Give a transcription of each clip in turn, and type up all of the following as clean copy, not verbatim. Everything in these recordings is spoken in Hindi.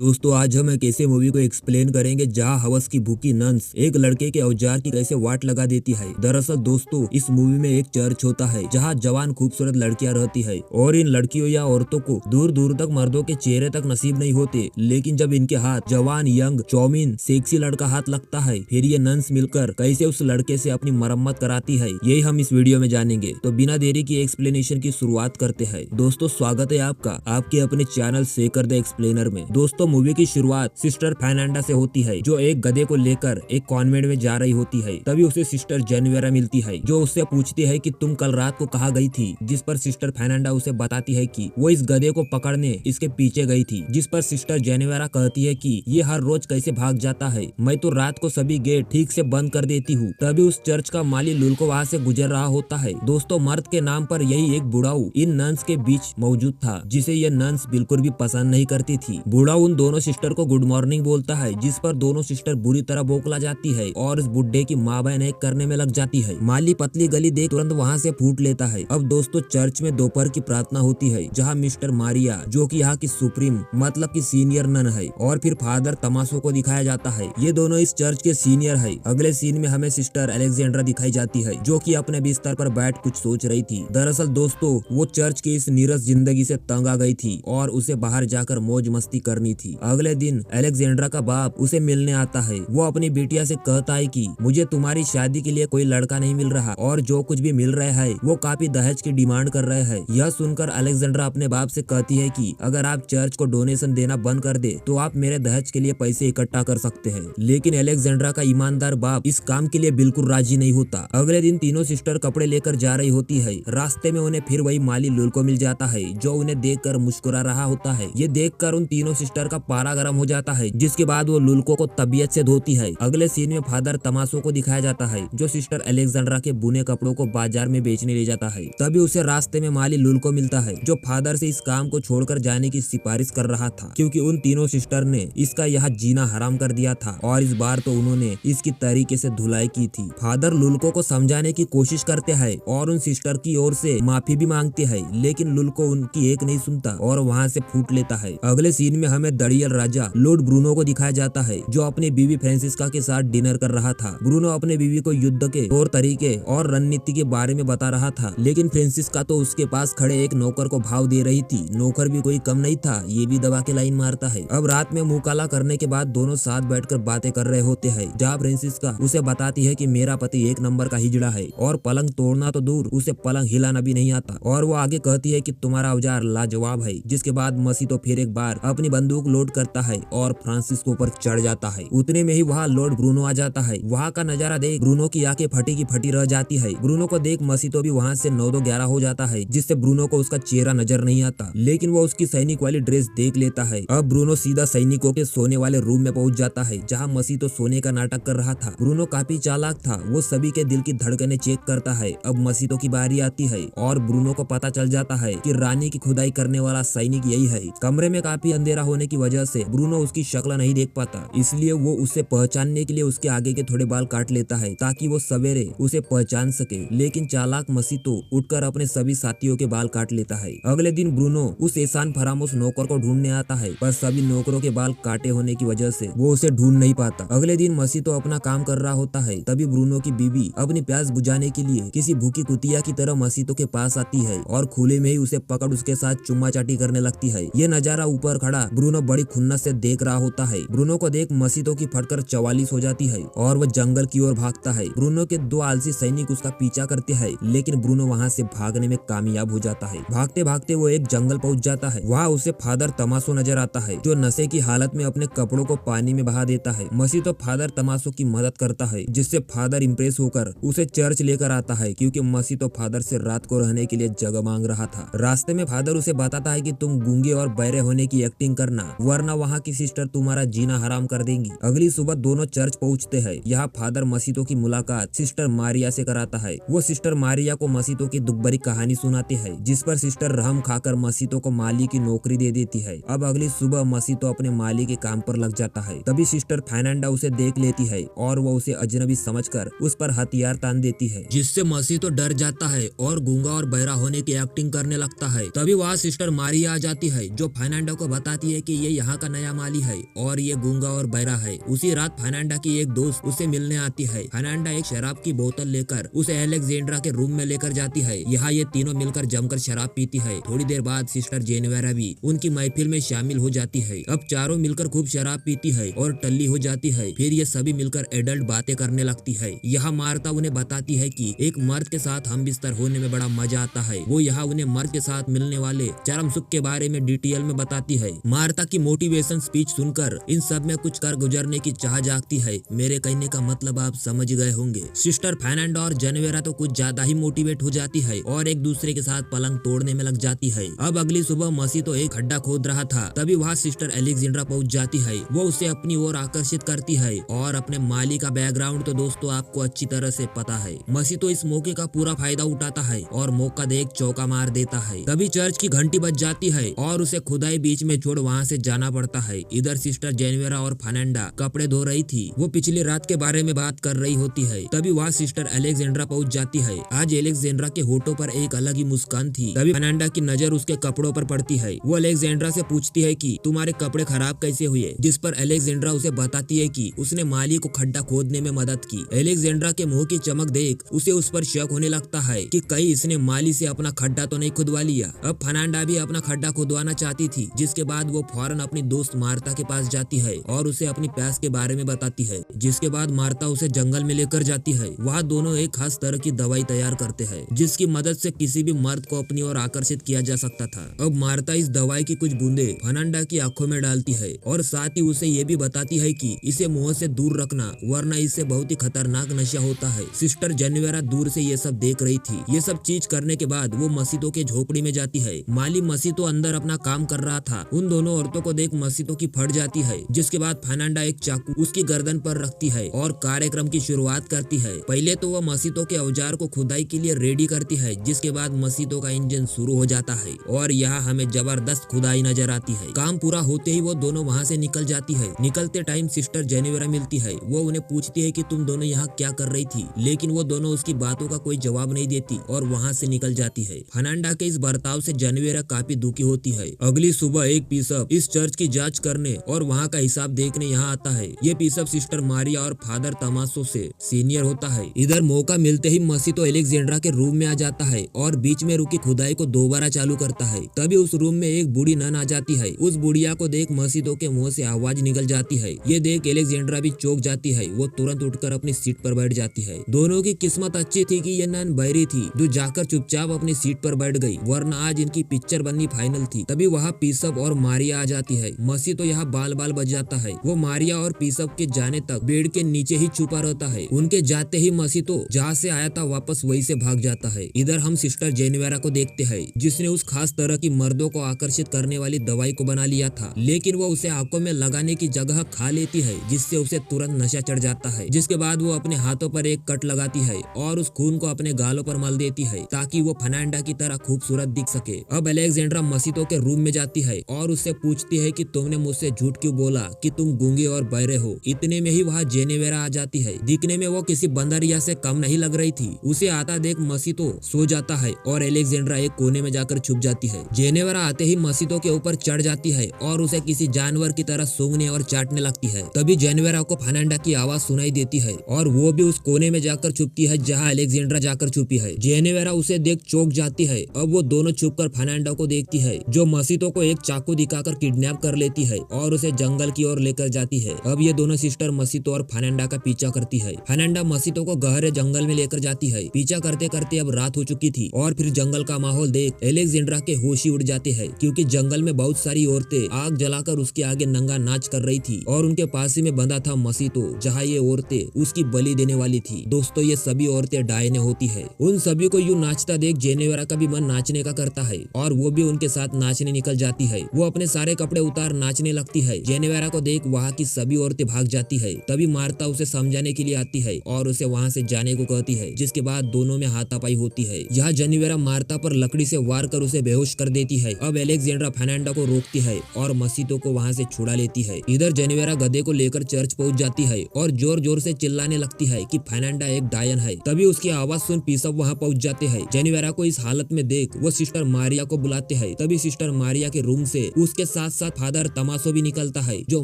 दोस्तों आज हम एक ऐसे मूवी को एक्सप्लेन करेंगे जहां हवस की भूखी नन्स एक लड़के के औजार की कैसे वाट लगा देती है। दरअसल दोस्तों इस मूवी में एक चर्च होता है जहां जवान खूबसूरत लड़कियां रहती है और इन लड़कियों या औरतों को दूर दूर तक मर्दों के चेहरे तक नसीब नहीं होते, लेकिन जब इनके हाथ जवान यंग चौमिन सेक्सी लड़का हाथ लगता है फिर ये नन्स मिलकर कैसे उस लड़के से अपनी मरम्मत कराती है, यही हम इस वीडियो में जानेंगे। तो बिना देरी की एक्सप्लेनेशन की शुरुआत करते हैं। दोस्तों स्वागत है आपका आपके अपने चैनल शेखर द एक्सप्लेनर में। दोस्तों मूवी की शुरुआत सिस्टर फर्नांडा से होती है जो एक गधे को लेकर एक कॉन्वेंट में जा रही होती है। तभी उसे सिस्टर जेनेवेरा मिलती है जो उससे पूछती है कि तुम कल रात को कहाँ गई थी, जिस पर सिस्टर फर्नांडा उसे बताती है कि वो इस गधे को पकड़ने इसके पीछे गई थी, जिस पर सिस्टर जेनेवेरा कहती है कि ये हर रोज कैसे भाग जाता है, मैं तो रात को सभी गेट ठीक से बंद कर देती हूँ। तभी उस चर्च का माली लुल्को वहाँ से गुजर रहा होता है। दोस्तों मर्द के नाम पर यही एक बुढ़ाऊ इन नन्स के बीच मौजूद था जिसे ये नन्स बिल्कुल भी पसंद नहीं करती थी। बुढ़ाऊ उन दोनों सिस्टर को गुड मॉर्निंग बोलता है, जिस पर दोनों सिस्टर बुरी तरह बौखला जाती है और इस बुड्ढे की माँ बहन एक करने में लग जाती है। माली पतली गली देख तुरंत वहाँ से फूट लेता है। अब दोस्तों चर्च में दोपहर की प्रार्थना होती है जहाँ मिस्टर मारिया जो कि यहाँ की सुप्रीम मतलब की सीनियर नन है और फिर फादर तमाशो को दिखाया जाता है। ये दोनों इस चर्च के सीनियर है। अगले सीन में हमें सिस्टर अलेक्जेंड्रा दिखाई जाती है जो कि अपने बिस्तर पर बैठ कुछ सोच रही थी। दरअसल दोस्तों वो चर्च की इस नीरस जिंदगी से तंग आ गई थी और उसे बाहर जाकर मौज मस्ती करनी थी। अगले दिन अलेक्जेंड्रा का बाप उसे मिलने आता है। वो अपनी बिटिया से कहता है कि मुझे तुम्हारी शादी के लिए कोई लड़का नहीं मिल रहा और जो कुछ भी मिल रहा है वो काफी दहेज की डिमांड कर रहे हैं। यह सुनकर अलेक्जेंड्रा अपने बाप से कहती है कि अगर आप चर्च को डोनेशन देना बंद कर दे तो आप मेरे दहेज के लिए पैसे इकट्ठा कर सकते हैं। लेकिन अलेक्जेंड्रा का ईमानदार बाप इस काम के लिए बिल्कुल राजी नहीं होता। अगले दिन तीनों सिस्टर कपड़े लेकर जा रही होती है। रास्ते में उन्हें फिर वही माली लुल्को मिल जाता है जो उन्हें देखकर मुस्कुरा रहा होता है। ये देखकर उन तीनों सिस्टर का पारा गर्म हो जाता है, जिसके बाद वो लुल्को को तबीयत से धोती है। अगले सीन में फादर तमाशो को दिखाया जाता है जो सिस्टर अलेक्जेंड्रा के बुने कपड़ों को बाजार में बेचने ले जाता है। तभी उसे रास्ते में माली लुल्को मिलता है जो फादर से इस काम को छोड़कर जाने की सिफारिश कर रहा था क्योंकि उन तीनों सिस्टर ने इसका यहाँ जीना हराम कर दिया था और इस बार तो उन्होंने इसकी तरीके से धुलाई की थी। फादर लुल्को को समझाने की कोशिश करते हैं और उन सिस्टर की ओर से माफी भी मांगते हैं, लेकिन लुल्को उनकी एक नहीं सुनता और वहाँ से फूट लेता है। अगले सीन में हमें दड़ियल राजा लॉर्ड ब्रूनो को दिखाया जाता है जो अपनी बीवी फ्रांसिस्का के साथ डिनर कर रहा था। ब्रूनो अपने बीवी को युद्ध के तौर तरीके और रणनीति के बारे में बता रहा था, लेकिन फ्रांसिस्का तो उसके पास खड़े एक नौकर को भाव दे रही थी। नौकर भी कोई कम नहीं था, ये भी दबा के लाइन मारता है। अब रात में मुंह काला करने के बाद दोनों साथ बैठकर बातें कर रहे होते हैं जहाँ फ्रांसिस्का उसे बताती है कि मेरा पति एक नंबर का हिजड़ा है और पलंग तोड़ना तो दूर उसे पलंग हिलाना भी नहीं आता। और वो आगे कहती है कि तुम्हारा औजार लाजवाब है। जिसके बाद मसी तो फिर एक बार अपनी बंदूक लोड करता है और फ्रांसिस्को पर चढ़ जाता है। उतने में ही वहाँ लॉर्ड ब्रूनो आ जाता है। वहाँ का नजारा देख ब्रूनो की आंखें फटी की फटी रह जाती है। ब्रूनो को देख मसी तो भी वहाँ से 9-2-11 हो जाता है, जिससे ब्रूनो को उसका चेहरा नजर नहीं आता, लेकिन वो उसकी सैनिक वाली ड्रेस देख लेता है। अब ब्रूनो सीधा सैनिकों के सोने वाले रूम में पहुंच जाता है जहाँ मसी तो सोने का नाटक कर रहा था। ब्रूनो काफी चालाक था, वो सभी के दिल की धड़कनें चेक करता है। अब मसीतो की बारी आती है और ब्रूनो को पता चल जाता है कि रानी की खुदाई करने वाला सैनिक यही है। कमरे में काफी अंधेरा होने की वजह से ब्रूनो उसकी शक्ल नहीं देख पाता, इसलिए वो उसे पहचानने के लिए उसके आगे के थोड़े बाल काट लेता है ताकि वो सवेरे उसे पहचान सके। लेकिन चालाक मसीतो उठकर अपने सभी साथियों के बाल काट लेता है। अगले दिन ब्रूनो उस एहसान फरामोश नौकर को ढूंढने आता है, पर सभी नौकरों के बाल काटे होने की वजह से वो उसे ढूंढ नहीं पाता। अगले दिन मसीतो अपना काम कर रहा होता है, तभी ब्रूनो की बीवी अपनी प्यास बुझाने के लिए किसी भूखी कुतिया की तरह मसीतो के पास आती है और खुले में ही उसे पकड़ उसके साथ चुम्मा चाटी करने लगती है। ये नजारा ऊपर खड़ा ब्रूनो बड़ी खुन्नस से देख रहा होता है। ब्रूनो को देख मसीतो की फटकर 44 हो जाती है और वह जंगल की ओर भागता है। ब्रूनो के 2 आलसी सैनिक उसका पीछा करते हैं, लेकिन ब्रूनो वहाँ से भागने में कामयाब हो जाता है। भागते भागते वो एक जंगल पहुँच जाता है। वहाँ उसे फादर तमाशो नजर आता है जो नशे की हालत में अपने कपड़ों को पानी में बहा देता है। मसीतो फादर तमाशो की मदद करता है, जिससे फादर इम्प्रेस होकर उसे चर्च लेकर आता है क्योंकि मसीतो फादर से रात को रहने के लिए जगह मांग रहा था। रास्ते में फादर उसे बताता है कि तुम गूंगे और बहरे होने की एक्टिंग करना, वरना वहाँ की सिस्टर तुम्हारा जीना हराम कर देंगी। अगली सुबह दोनों चर्च पहुँचते हैं। यहाँ फादर मसीतो की मुलाकात सिस्टर मारिया से कराता है। वो सिस्टर मारिया को मसीतो की दुख भरी कहानी सुनाते हैं, जिस पर सिस्टर रहम खाकर मसीतो को माली की नौकरी दे देती है। अब अगली सुबह मसीतो अपने माली के काम पर लग जाता है। तभी सिस्टर फर्नांडा उसे देख लेती है और वो उसे अजनबी समझकर उस पर हथियार तान देती है, जिससे मसीतो डर जाता है और गूंगा और बहरा होने की एक्टिंग करने लगता है। तभी वहाँ सिस्टर मारिया आ जाती है जो फर्नांडा को बताती है कि ये यहाँ का नया माली है और ये गूंगा और बहरा है। उसी रात फर्नांडा की एक दोस्त उसे मिलने आती है। फर्नांडा एक शराब की बोतल लेकर उसे अलेक्जेंड्रा के रूम में लेकर जाती है। यहाँ ये तीनों मिलकर जमकर शराब पीती है। थोड़ी देर बाद सिस्टर जेनेवेरा भी उनकी महफिल में शामिल हो जाती है। अब चारों मिलकर खूब शराब पीती है और टल्ली हो जाती है। फिर ये सभी मिलकर एडल्ट बातें करने लगती है। यहाँ मार्ता उन्हें बताती है कि एक मर्द के साथ हम बिस्तर होने में बड़ा मजा आता है। वो यहाँ उन्हें मर्द के साथ मिलने वाले चरम सुख के बारे में डिटेल में बताती है। मार्ता की मोटिवेशन स्पीच सुनकर इन सब में कुछ कर गुजरने की चाह जागती है। मेरे कहने का मतलब आप समझ गए होंगे। सिस्टर फर्नांडा और जेनेवेरा तो कुछ ज्यादा ही मोटिवेट हो जाती है और एक दूसरे के साथ पलंग तोड़ने में लग जाती है। अब अगली सुबह मसी तो एक खड्डा खोद रहा था, तभी वहाँ सिस्टर अलेक्जेंड्रा पहुँच जाती है। वो उसे अपनी ओर आकर्षित करती है और अपने माली का बैकग्राउंड तो दोस्तों आपको अच्छी तरह से पता है। मसी तो इस मौके का पूरा फायदा उठाता है और मौका देख चौका मार देता है। तभी चर्च की घंटी बज जाती है और उसे खुदाई बीच में छोड़ वहाँ से जाना पड़ता है। इधर सिस्टर जेनेवेरा और फर्नांडा कपड़े धो रही थी। वो पिछली रात के बारे में बात कर रही होती है। तभी वहाँ सिस्टर अलेक्जेंड्रा पहुँच जाती है। आज अलेक्जेंड्रा के होठों पर एक अलग ही मुस्कान थी। तभी फर्नांडा की नजर उसके कपड़ों पर पड़ती है। वो अलेक्जेंड्रा से पूछती है कि तुम्हारे कपड़े खराब कैसे हुए, जिस पर अलेक्जेंड्रा उसे बताती है कि उसने माली को खड्डा खोदने में मदद की। अलेक्जेंड्रा के मुंह की चमक देख उसे उस पर शक होने लगता है कि कहीं इसने माली से अपना खड्डा तो नहीं खुदवा लिया। अब फर्नांडा भी अपना खड्डा खुदवाना चाहती थी, जिसके बाद वो फौरन अपनी दोस्त मार्ता के पास जाती है और उसे अपनी प्यास के बारे में बताती है। जिसके बाद मार्ता उसे जंगल में लेकर जाती है। वहाँ दोनों एक खास तरह की दवाई तैयार करते हैं, जिसकी मदद से किसी भी मर्द को अपनी ओर आकर्षित किया जा सकता था। अब मार्ता इस दवाई की कुछ बूंदे फर्नांडा की आंखों में डालती है और साथ ही उसे ये भी बताती है कि इसे मुंह से दूर रखना, वरना इससे बहुत ही खतरनाक नशा होता है। सिस्टर जेनेवेरा दूर से ये सब देख रही थी। ये सब चीज करने के बाद वो मसीतो के झोपड़ी में जाती है। माली मसीतो अंदर अपना काम कर रहा था। उन दोनों औरतों को देख मसीतो की फट जाती है। जिसके बाद फर्नांडा एक चाकू उसकी गर्दन पर रखती है और कार्यक्रम की शुरुआत करती है। पहले तो वह मसीतो के औजार को खुदाई के लिए रेडी करती है, जिसके बाद मसीतो का इंजन शुरू हो जाता है और यहाँ हमें जबरदस्त खुदाई नजर आती है। काम पूरा होते ही वो दोनों वहाँ से निकल जाती है। निकलते टाइम सिस्टर जेनेवेरा मिलती है। वो उन्हें पूछती है कि तुम दोनों यहाँ क्या कर रही थी, लेकिन वो दोनों उसकी बातों का कोई जवाब नहीं देती और वहाँ से निकल जाती है। फर्नांडा के इस बर्ताव से जेनेवेरा काफी दुखी होती है। अगली सुबह एक बिशप इस चर्च की जांच करने और वहाँ का हिसाब देखने यहाँ आता है। ये बिशप सिस्टर मारिया और फादर तमासो से सीनियर होता है। इधर मौका मिलते ही मसीतो अलेक्जेंड्रा के रूम में आ जाता है और बीच में रुकी खुदाई को दोबारा चालू करता है। तभी उस रूम में एक बूढ़ी नन आ जाती है। उस बुढ़िया को देख मसीतो के मुंह से आवाज निकल जाती है। ये देख अलेक्जेंड्रा भी चौंक जाती है। वो तुरंत उठकर अपनी सीट पर बैठ जाती है। दोनों की किस्मत अच्छी थी कि ये नन बहरी थी, जो जाकर चुपचाप अपनी सीट पर बैठ गई, वरना आज इनकी पिक्चर बननी फाइनल थी। तभी वहाँ पीसप और मारिया आ जाती है। मसी तो यहाँ बाल बाल बच जाता है। वो मारिया और पीसप के जाने तक बेड के नीचे ही छुपा रहता है। उनके जाते ही मसी तो जहाँ से आया था वापस वही से भाग जाता है। इधर हम सिस्टर जेनेवेरा को देखते हैं, जिसने उस खास तरह की मर्दों को आकर्षित करने वाली दवाई को बना लिया था, लेकिन वो उसे आंखों में लगाने की जगह खा लेती है, जिससे उसे तुरंत नशा चढ़ जाता है। जिसके बाद वो अपने हाथों पर एक कट लगाती है और उस खून को अपने गालों पर मल देती है, ताकि वो फर्नांडा की तरह खूबसूरत दिख सके। अब अलेक्जेंड्रा मसीतो के रूम में जाती है और उससे पूछती है कि तुमने मुझसे झूठ क्यों बोला कि तुम गूंगे और बहरे हो। इतने में ही वहाँ जेनेवेरा आ जाती है। दिखने में वो किसी बंदरिया से कम नहीं लग रही थी। उसे आता देख मसीतो सो जाता है और अलेक्जेंड्रा एक कोने में जाकर छुप जाती है। जेनेवेरा आते ही मसीतो के ऊपर चढ़ जाती है और उसे किसी जानवर की तरह सूंघने और चाटने लगती है। तभी जेनेवेरा को फर्नांडा की आवाज सुनाई देती है और वो भी उस कोने में जाकर छुपती है जहाँ अलेक्जेंड्रा जाकर छुपी है। जेनेवेरा उसे देख चौंक जाती है। अब वो दोनों छुपकर फर्नांडा को देखती है, जो मसीतो को एक चाकू दिखाकर किडनैप कर लेती है और उसे जंगल की ओर लेकर जाती है। अब ये दोनों सिस्टर मसीतो और फर्नांडा का पीछा करती है। फर्नांडा मसीतो को गहरे जंगल में लेकर जाती है। पीछा करते करते अब रात हो चुकी थी और फिर जंगल का माहौल देख अलेक्जेंड्रा के होश ही उड़ जाते हैं, क्योंकि जंगल में बहुत सारी औरतें आग जलाकर उसके आगे नंगा नाच कर रही थी और उनके पास ही में बंधा था मसीतो, जहाँ ये औरतें उसकी बलि देने वाली थी। दोस्तों, ये सभी औरतें डायने होती है। उन सभी को यूं नाचता देख जेनेवेरा का भी मन नाचने का करता है और वो भी उनके साथ नाचने निकल जाती है। वो अपने सारे कपड़े उतार नाचने लगती है। जेनेवेरा को देख वहाँ की सभी औरतें भाग जाती है। तभी मार्ता उसे समझाने के लिए आती है और उसे वहाँ से जाने को कहती है, जिसके बाद दोनों में हाथापाई होती है। यहाँ जेनेवेरा मार्ता पर लकड़ी से वार कर उसे बेहोश कर देती है। अब अलेक्जेंड्रा फर्नांडा को रोकती है और मसीतो को वहाँ से छुड़ा लेती है। इधर जेनेवेरा गधे को लेकर चर्च पहुँच जाती है और जोर जोर से चिल्लाने लगती है कि फर्नांडा एक डायन है। तभी उसकी आवाज सुन पीसप वहाँ पहुँच जाते हैं। जेनेवेरा को इस हालत में देख वो सिस्टर मारिया को बुलाते हैं। तभी सिस्टर मारिया के रूम से उसके साथ साथ फादर तमाशो भी निकलता है जो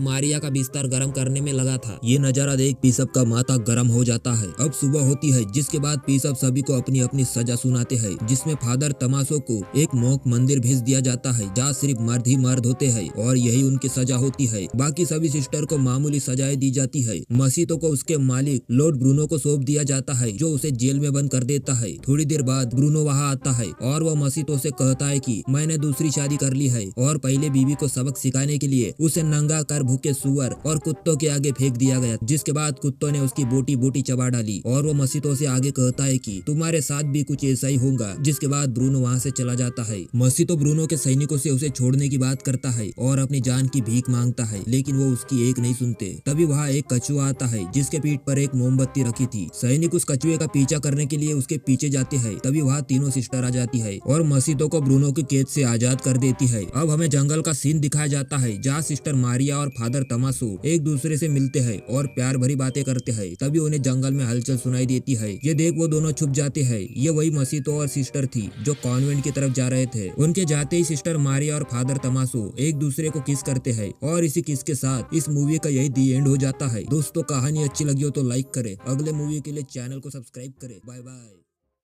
मारिया का बिस्तर गर्म करने में लगा था। ये नजारा देख पीसब का माथा गर्म हो जाता है। अब सुबह होती है जिसके बाद पीसब सभी को अपनी अपनी सजा सुनाते हैं, जिसमें फादर तमाशो को एक मॉक मंदिर भेज दिया जाता है जहाँ सिर्फ मर्द ही मर्द होते हैं और यही उनकी सजा होती है। बाकी सभी सिस्टर को मामूली सजाएं दी जाती है। मसीतो को उसके मालिक लॉर्ड ब्रूनो को सौंप दिया जाता है जो उसे जेल में बंद कर देता है। थोड़ी देर बाद ब्रूनो वहाँ आता है और वह मसीतो से कहता है कि मैंने दूसरी शादी कर ली है और पहले बीवी को सबक सिखाने के लिए उसे नंगा कर भूखे सुअर और कुत्तों के आगे फेंक दिया गया, जिसके बाद कुत्तों ने उसकी बोटी बोटी चबा डाली। और वो मसीतो से आगे कहता है कि तुम्हारे साथ भी कुछ ऐसा ही होगा, जिसके बाद ब्रूनो वहाँ से चला जाता है। मसीतो ब्रूनो के सैनिकों से उसे छोड़ने की बात करता है और अपनी जान की भीख मांगता है, लेकिन वो उसकी एक नहीं सुनते। तभी वहाँ एक कछुआ आता है जिसके पीठ पर एक मोमबत्ती रखी थी। सैनिक उस कछुए का पीछा करने के लिए उसके पीछे जाते हैं। तभी वहाँ तीनों सिस्टर आ जाती है और मसीतो को ब्रूनो की कैद से आजाद कर देती है। अब हमें जंगल का सीन दिखाया जाता है जहाँ सिस्टर मारिया और फादर तमाशो एक दूसरे से मिलते हैं और प्यार भरी बातें करते हैं। तभी उन्हें जंगल में हलचल सुनाई देती है। ये देख वो दोनों छुप जाते हैं। ये वही मसीतो और सिस्टर थी जो कॉन्वेंट की तरफ जा रहे थे। उनके जाते ही सिस्टर मारिया और फादर तमाशो एक दूसरे को किस करते हैं और इसी किस के साथ इस मूवी का यही दी एंड हो जाता है। दोस्तों कहानी अच्छी लगी हो तो लाइक करें, अगले मूवी के लिए चैनल को सब्सक्राइब करें। Bye bye.